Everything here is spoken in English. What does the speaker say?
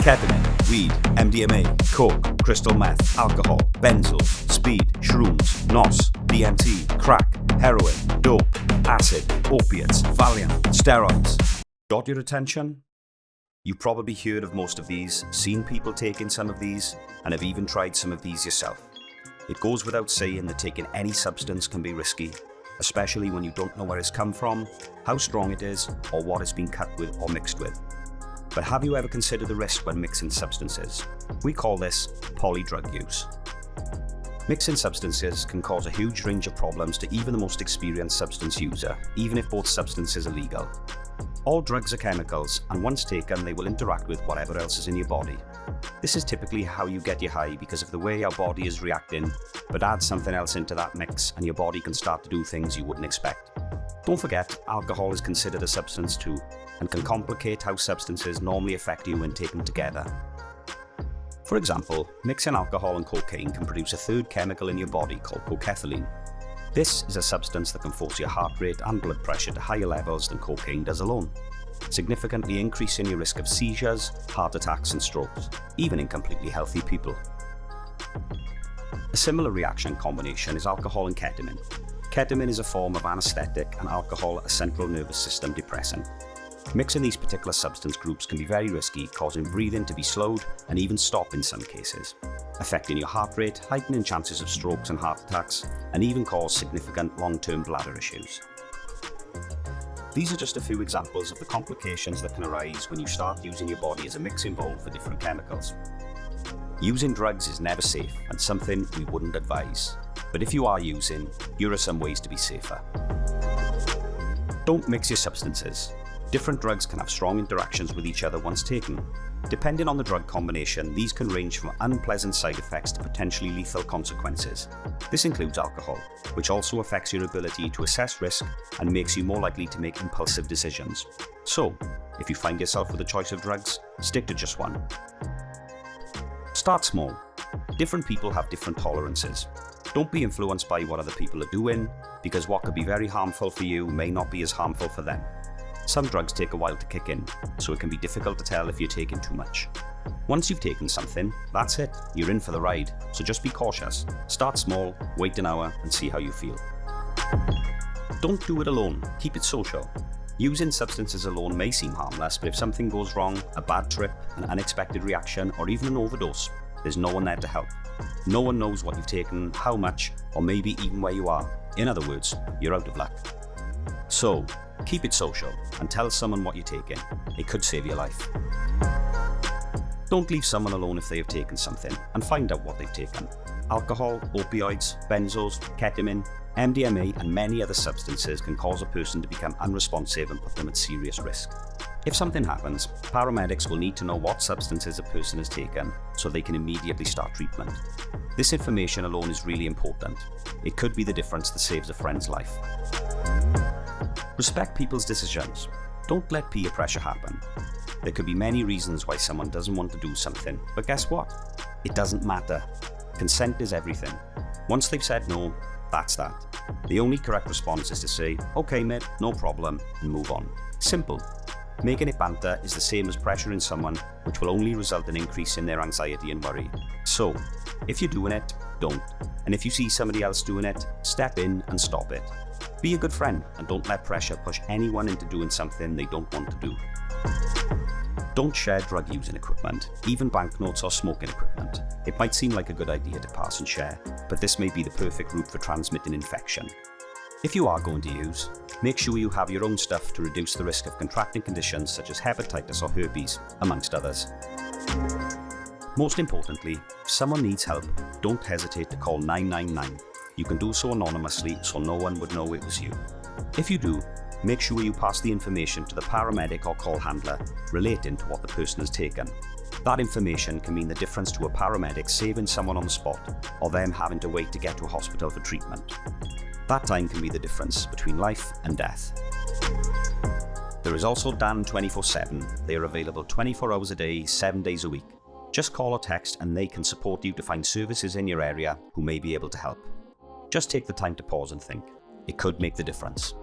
ketamine, weed, MDMA, coke, crystal meth, alcohol, benzos, speed, shrooms, NOS, DMT, crack, heroin, dope, acid, opiates, Valium, steroids. Got your attention? You've probably heard of most of these, seen people taking some of these, and have even tried some of these yourself. It goes without saying that taking any substance can be risky, especially when you don't know where it's come from, how strong it is, or what it's been cut with or mixed with. But have you ever considered the risk when mixing substances? We call this PolyDrug use. Mixing substances can cause a huge range of problems to even the most experienced substance user, even if both substances are legal. All drugs are chemicals, and once taken, they will interact with whatever else is in your body. This is typically how you get your high because of the way our body is reacting, but add something else into that mix and your body can start to do things you wouldn't expect. Don't forget, alcohol is considered a substance too, and can complicate how substances normally affect you when taken together. For example, mixing alcohol and cocaine can produce a third chemical in your body called cocaine. This is a substance that can force your heart rate and blood pressure to higher levels than cocaine does alone, significantly increasing your risk of seizures, heart attacks and strokes, even in completely healthy people. A similar reaction combination is alcohol and ketamine. Ketamine is a form of anesthetic and alcohol a central nervous system depressant. Mixing these particular substance groups can be very risky, causing breathing to be slowed and even stop in some cases, affecting your heart rate, heightening chances of strokes and heart attacks, and even cause significant long-term bladder issues. These are just a few examples of the complications that can arise when you start using your body as a mixing bowl for different chemicals. Using drugs is never safe and something we wouldn't advise. But if you are using, here are some ways to be safer. Don't mix your substances. Different drugs can have strong interactions with each other once taken. Depending on the drug combination, these can range from unpleasant side effects to potentially lethal consequences. This includes alcohol, which also affects your ability to assess risk and makes you more likely to make impulsive decisions. So, if you find yourself with a choice of drugs, stick to just one. Start small. Different people have different tolerances. Don't be influenced by what other people are doing, because what could be very harmful for you may not be as harmful for them. Some drugs take a while to kick in, so it can be difficult to tell if you're taking too much. Once you've taken something, that's it, you're in for the ride, so just be cautious. Start small, wait an hour, and see how you feel. Don't do it alone, keep it social. Using substances alone may seem harmless, but if something goes wrong, a bad trip, an unexpected reaction, or even an overdose, there's no one there to help. No one knows what you've taken, how much, or maybe even where you are. In other words, you're out of luck. So, keep it social and tell someone what you're taking. It could save your life. Don't leave someone alone if they have taken something, and find out what they've taken. Alcohol, opioids, benzos, ketamine, MDMA and many other substances can cause a person to become unresponsive and put them at serious risk. If something happens, paramedics will need to know what substances a person has taken so they can immediately start treatment. This information alone is really important. It could be the difference that saves a friend's life. Respect people's decisions. Don't let peer pressure happen. There could be many reasons why someone doesn't want to do something, but guess what? It doesn't matter. Consent is everything. Once they've said no, that's that. The only correct response is to say, okay mate, no problem, and move on. Simple. Making it banter is the same as pressuring someone, which will only result in an increase in their anxiety and worry. So, if you're doing it, don't. And if you see somebody else doing it, step in and stop it. Be a good friend and don't let pressure push anyone into doing something they don't want to do. Don't share drug using equipment, even banknotes or smoking equipment. It might seem like a good idea to pass and share, but this may be the perfect route for transmitting infection. If you are going to use, make sure you have your own stuff to reduce the risk of contracting conditions such as hepatitis or herpes, amongst others. Most importantly, if someone needs help, don't hesitate to call 999. You can do so anonymously so no one would know it was you. If you do, make sure you pass the information to the paramedic or call handler relating to what the person has taken. That information can mean the difference to a paramedic saving someone on the spot or them having to wait to get to a hospital for treatment. That time can be the difference between life and death. There is also Dan 24/7. They are available 24 hours a day, 7 days a week. Just call or text and they can support you to find services in your area who may be able to help. Just take the time to pause and think. It could make the difference.